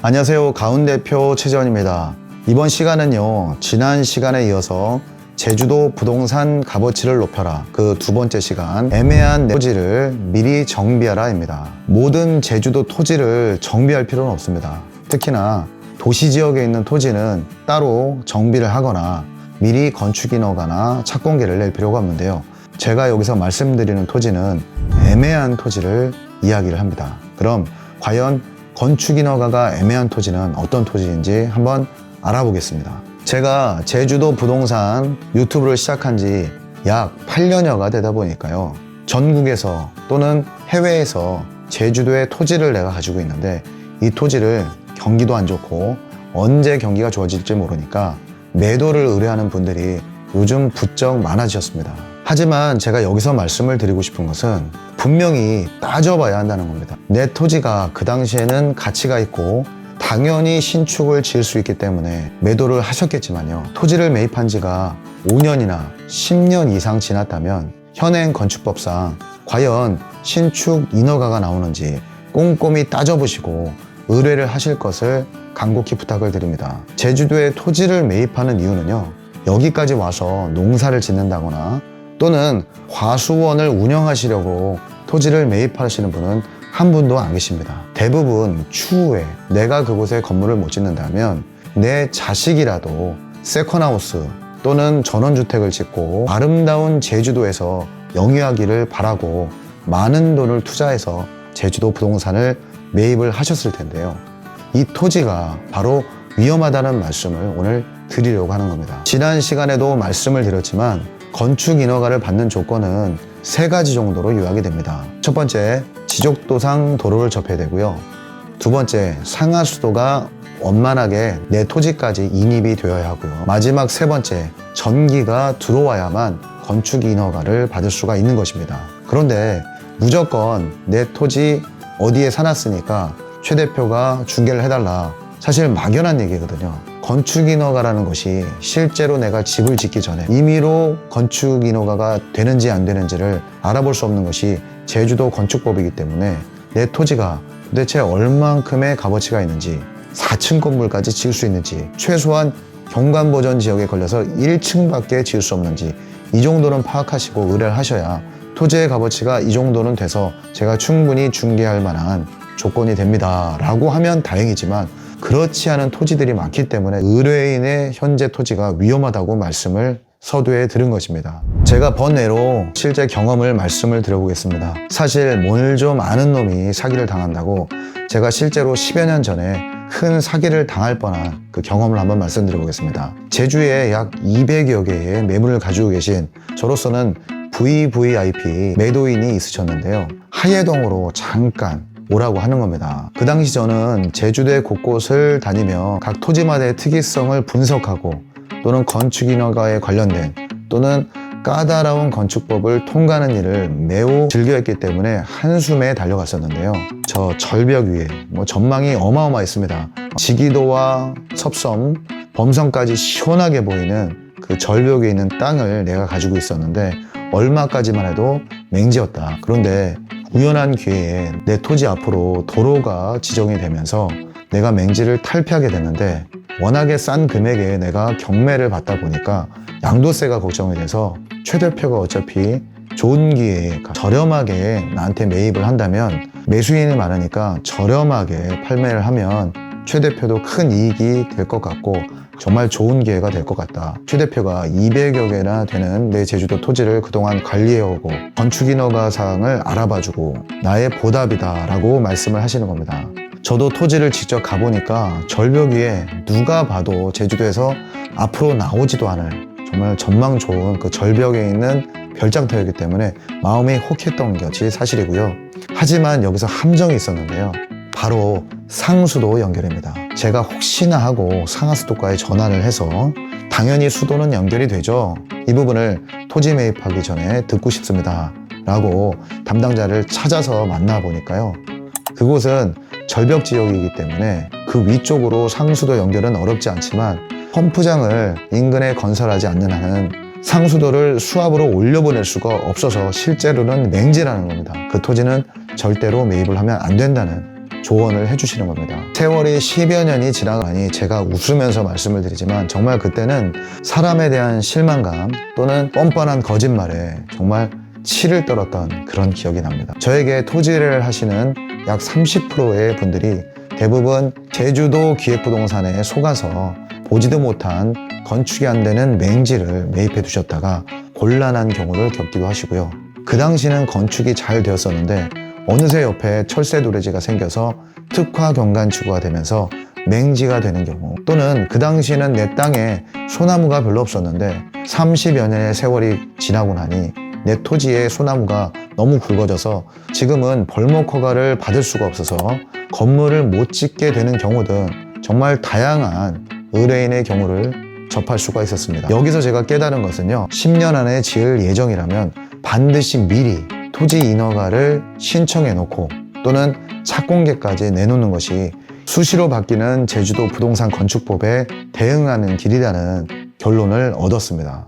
안녕하세요. 가운데표 최재원입니다. 이번 시간은요, 지난 시간에 이어서 제주도 부동산 값어치를 높여라, 그 두 번째 시간, 애매한 토지를 미리 정비하라입니다. 모든 제주도 토지를 정비할 필요는 없습니다. 특히나 도시지역에 있는 토지는 따로 정비를 하거나 미리 건축인허가나 착공계를 낼 필요가 없는데요. 제가 여기서 말씀드리는 토지는 애매한 토지를 이야기를 합니다. 그럼 과연 건축인허가가 애매한 토지는 어떤 토지인지 한번 알아보겠습니다. 제가 제주도 부동산 유튜브를 시작한 지 약 8년여가 되다 보니까요, 전국에서 또는 해외에서 제주도의 토지를 내가 가지고 있는데, 이 토지를 경기도 안 좋고 언제 경기가 좋아질지 모르니까 매도를 의뢰하는 분들이 요즘 부쩍 많아지셨습니다. 하지만 제가 여기서 말씀을 드리고 싶은 것은 분명히 따져봐야 한다는 겁니다. 내 토지가 그 당시에는 가치가 있고 당연히 신축을 지을 수 있기 때문에 매도를 하셨겠지만요, 토지를 매입한 지가 5년이나 10년 이상 지났다면 현행 건축법상 과연 신축 인허가가 나오는지 꼼꼼히 따져보시고 의뢰를 하실 것을 간곡히 부탁을 드립니다. 제주도에 토지를 매입하는 이유는요, 여기까지 와서 농사를 짓는다거나 또는 과수원을 운영하시려고 토지를 매입하시는 분은 한 분도 안 계십니다. 대부분 추후에 내가 그곳에 건물을 못 짓는다면 내 자식이라도 세컨하우스 또는 전원주택을 짓고 아름다운 제주도에서 영위하기를 바라고 많은 돈을 투자해서 제주도 부동산을 매입을 하셨을 텐데요, 이 토지가 바로 위험하다는 말씀을 오늘 드리려고 하는 겁니다. 지난 시간에도 말씀을 드렸지만 건축 인허가를 받는 조건은 3가지 정도로 요약이 됩니다. 첫 번째, 지적도상 도로를 접해야 되고요. 두 번째, 상하수도가 원만하게 내 토지까지 인입이 되어야 하고요. 마지막 3번째, 전기가 들어와야만 건축 인허가를 받을 수가 있는 것입니다. 그런데 무조건 내 토지 어디에 사놨으니까 최 대표가 중개를 해달라, 사실 막연한 얘기거든요. 건축인허가라는 것이 실제로 내가 집을 짓기 전에 임의로 건축인허가가 되는지 안 되는지를 알아볼 수 없는 것이 제주도 건축법이기 때문에 내 토지가 도대체 얼만큼의 값어치가 있는지, 4층 건물까지 지을 수 있는지, 최소한 경관보전 지역에 걸려서 1층밖에 지을 수 없는지, 이 정도는 파악하시고 의뢰를 하셔야 토지의 값어치가 이 정도는 돼서 제가 충분히 중개할 만한 조건이 됩니다 라고 하면 다행이지만, 그렇지 않은 토지들이 많기 때문에 의뢰인의 현재 토지가 위험하다고 말씀을 서두에 들은 것입니다. 제가 번외로 실제 경험을 말씀을 드려보겠습니다. 사실 뭘 좀 아는 놈이 사기를 당한다고 제가 실제로 10여 년 전에 큰 사기를 당할 뻔한 그 경험을 한번 말씀드려보겠습니다. 제주에 약 200여 개의 매물을 가지고 계신 저로서는 VVIP 매도인이 있으셨는데요, 하예동으로 잠깐 오라고 하는 겁니다. 그 당시 저는 제주도의 곳곳을 다니며 각 토지마다의 특이성을 분석하고 또는 건축인허가에 관련된 또는 까다로운 건축법을 통과하는 일을 매우 즐겨했기 때문에 한숨에 달려갔었는데요, 저 절벽 위에 전망이 어마어마했습니다. 지기도와 섭섬, 범섬까지 시원하게 보이는 그 절벽에 있는 땅을 내가 가지고 있었는데 얼마까지만 해도 맹지였다. 그런데 우연한 기회에 내 토지 앞으로 도로가 지정이 되면서 내가 맹지를 탈피하게 됐는데, 워낙에 싼 금액에 내가 경매를 받다 보니까 양도세가 걱정이 돼서 최 대표가 어차피 좋은 기회에 저렴하게 나한테 매입을 한다면, 매수인이 많으니까 저렴하게 판매를 하면 최 대표도 큰 이익이 될 것 같고 정말 좋은 기회가 될 것 같다. 최 대표가 200여 개나 되는 내 제주도 토지를 그동안 관리해오고 건축인허가 사항을 알아봐주고 나의 보답이다 라고 말씀을 하시는 겁니다. 저도 토지를 직접 가보니까 절벽 위에 누가 봐도 제주도에서 앞으로 나오지도 않을 정말 전망 좋은 그 절벽에 있는 별장터이기 때문에 마음이 혹했던 것이 사실이고요. 하지만 여기서 함정이 있었는데요, 바로 상수도 연결입니다. 제가 혹시나 하고 상하수도과에 전화를 해서 당연히 수도는 연결이 되죠, 이 부분을 토지 매입하기 전에 듣고 싶습니다 라고 담당자를 찾아서 만나보니까요, 그곳은 절벽 지역이기 때문에 그 위쪽으로 상수도 연결은 어렵지 않지만 펌프장을 인근에 건설하지 않는 한은 상수도를 수압으로 올려보낼 수가 없어서 실제로는 맹지라는 겁니다. 그 토지는 절대로 매입을 하면 안 된다는 조언을 해주시는 겁니다. 세월이 10여 년이 지나가니 제가 웃으면서 말씀을 드리지만 정말 그때는 사람에 대한 실망감 또는 뻔뻔한 거짓말에 정말 치를 떨었던 그런 기억이 납니다. 저에게 토지를 하시는 약 30%의 분들이 대부분 제주도 기획부동산에 속아서 보지도 못한 건축이 안 되는 맹지를 매입해 두셨다가 곤란한 경우를 겪기도 하시고요. 그 당시는 건축이 잘 되었었는데 어느새 옆에 철새 도래지가 생겨서 특화 경관지구가 되면서 맹지가 되는 경우, 또는 그 당시에는 내 땅에 소나무가 별로 없었는데 30여 년의 세월이 지나고 나니 내 토지에 소나무가 너무 굵어져서 지금은 벌목 허가를 받을 수가 없어서 건물을 못 짓게 되는 경우 등 정말 다양한 의뢰인의 경우를 접할 수가 있었습니다. 여기서 제가 깨달은 것은요, 10년 안에 지을 예정이라면 반드시 미리 토지 인허가를 신청해 놓고 또는 착공계까지 내놓는 것이 수시로 바뀌는 제주도 부동산 건축법에 대응하는 길이라는 결론을 얻었습니다.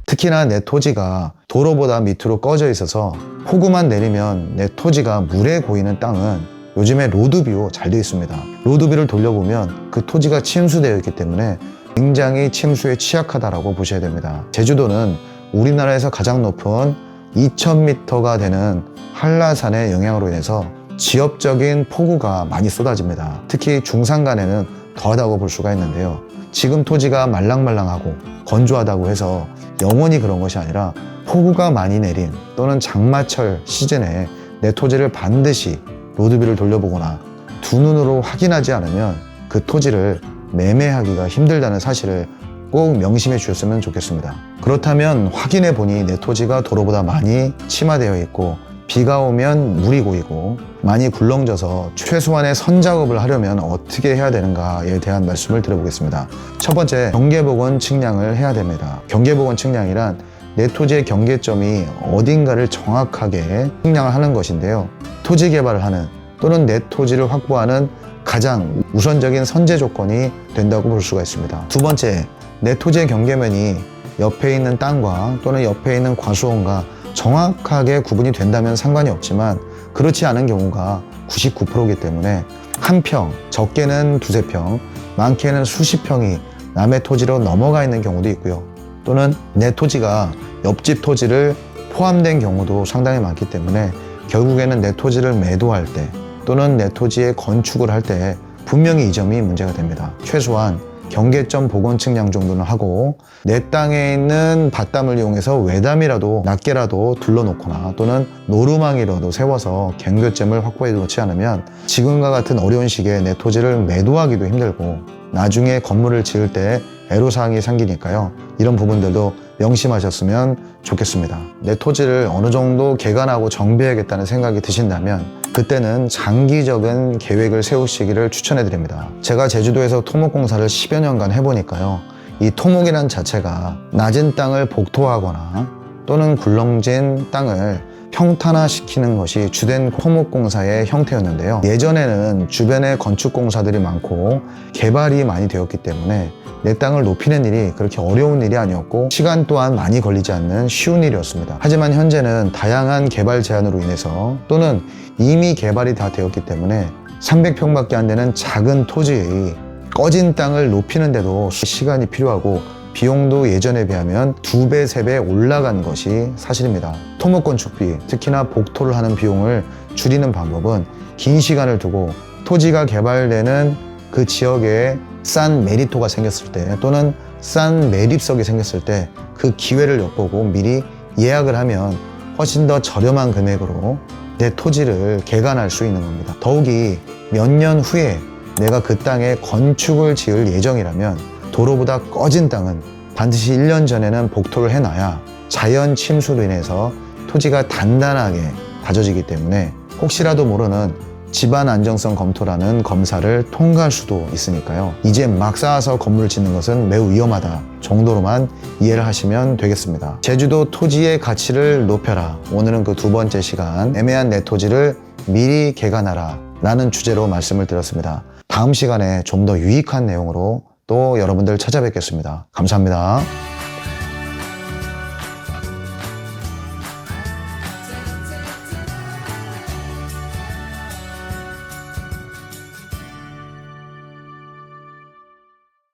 특히나 내 토지가 도로보다 밑으로 꺼져 있어서 폭우만 내리면 내 토지가 물에 고이는 땅은 요즘에 로드뷰 잘 되어 있습니다. 로드뷰를 돌려보면 그 토지가 침수되어 있기 때문에 굉장히 침수에 취약하다고 보셔야 됩니다. 제주도는 우리나라에서 가장 높은 2000m가 되는 한라산의 영향으로 인해서 지역적인 폭우가 많이 쏟아집니다. 특히 중산간에는 더하다고 볼 수가 있는데요. 지금 토지가 말랑말랑하고 건조하다고 해서 영원히 그런 것이 아니라 폭우가 많이 내린 또는 장마철 시즌에 내 토지를 반드시 로드뷰를 돌려보거나 두 눈으로 확인하지 않으면 그 토지를 매매하기가 힘들다는 사실을 꼭 명심해 주셨으면 좋겠습니다. 그렇다면 확인해 보니 내 토지가 도로보다 많이 침하되어 있고 비가 오면 물이 고이고 많이 굴렁져서 최소한의 선작업을 하려면 어떻게 해야 되는가에 대한 말씀을 드려보겠습니다. 첫 번째, 경계복원 측량을 해야 됩니다. 경계복원 측량이란 내 토지의 경계점이 어딘가를 정확하게 측량을 하는 것인데요. 토지 개발을 하는 또는 내 토지를 확보하는 가장 우선적인 선제 조건이 된다고 볼 수가 있습니다. 두 번째, 내 토지의 경계면이 옆에 있는 땅과 또는 옆에 있는 과수원과 정확하게 구분이 된다면 상관이 없지만 그렇지 않은 경우가 99%이기 때문에 한 평, 적게는 두세 평, 많게는 수십 평이 남의 토지로 넘어가 있는 경우도 있고요. 또는 내 토지가 옆집 토지를 포함된 경우도 상당히 많기 때문에 결국에는 내 토지를 매도할 때 또는 내 토지에 건축을 할 때 분명히 이 점이 문제가 됩니다. 최소한 경계점 복원 측량 정도는 하고 내 땅에 있는 밭담을 이용해서 외담이라도 낮게라도 둘러놓거나 또는 노루망이라도 세워서 경계점을 확보해 놓지 않으면 지금과 같은 어려운 시기에 내 토지를 매도하기도 힘들고 나중에 건물을 지을 때 애로사항이 생기니까요. 이런 부분들도 명심하셨으면 좋겠습니다. 내 토지를 어느 정도 개간하고 정비해야겠다는 생각이 드신다면 그때는 장기적인 계획을 세우시기를 추천해 드립니다. 제가 제주도에서 토목공사를 10여 년간 해보니까요. 이 토목이란 자체가 낮은 땅을 복토하거나 또는 굴렁진 땅을 평탄화시키는 것이 주된 토목공사의 형태였는데요. 예전에는 주변에 건축공사들이 많고 개발이 많이 되었기 때문에 내 땅을 높이는 일이 그렇게 어려운 일이 아니었고 시간 또한 많이 걸리지 않는 쉬운 일이었습니다. 하지만 현재는 다양한 개발 제한으로 인해서 또는 이미 개발이 다 되었기 때문에 300평밖에 안 되는 작은 토지의 꺼진 땅을 높이는데도 시간이 필요하고 비용도 예전에 비하면 2배, 3배 올라간 것이 사실입니다. 토목건축비, 특히나 복토를 하는 비용을 줄이는 방법은 긴 시간을 두고 토지가 개발되는 그 지역에 싼 메리토가 생겼을 때 또는 싼 매립석이 생겼을 때 그 기회를 엿보고 미리 예약을 하면 훨씬 더 저렴한 금액으로 내 토지를 개간할 수 있는 겁니다. 더욱이 몇 년 후에 내가 그 땅에 건축을 지을 예정이라면 도로보다 꺼진 땅은 반드시 1년 전에는 복토를 해놔야 자연 침수로 인해서 토지가 단단하게 다져지기 때문에 혹시라도 모르는 집안 안정성 검토라는 검사를 통과할 수도 있으니까요. 이제 막 쌓아서 건물을 짓는 것은 매우 위험하다 정도로만 이해를 하시면 되겠습니다. 제주도 토지의 가치를 높여라. 오늘은 그 두 번째 시간, 애매한 내 토지를 미리 개간하라 라는 주제로 말씀을 드렸습니다. 다음 시간에 좀 더 유익한 내용으로 또 여러분들 찾아뵙겠습니다. 감사합니다.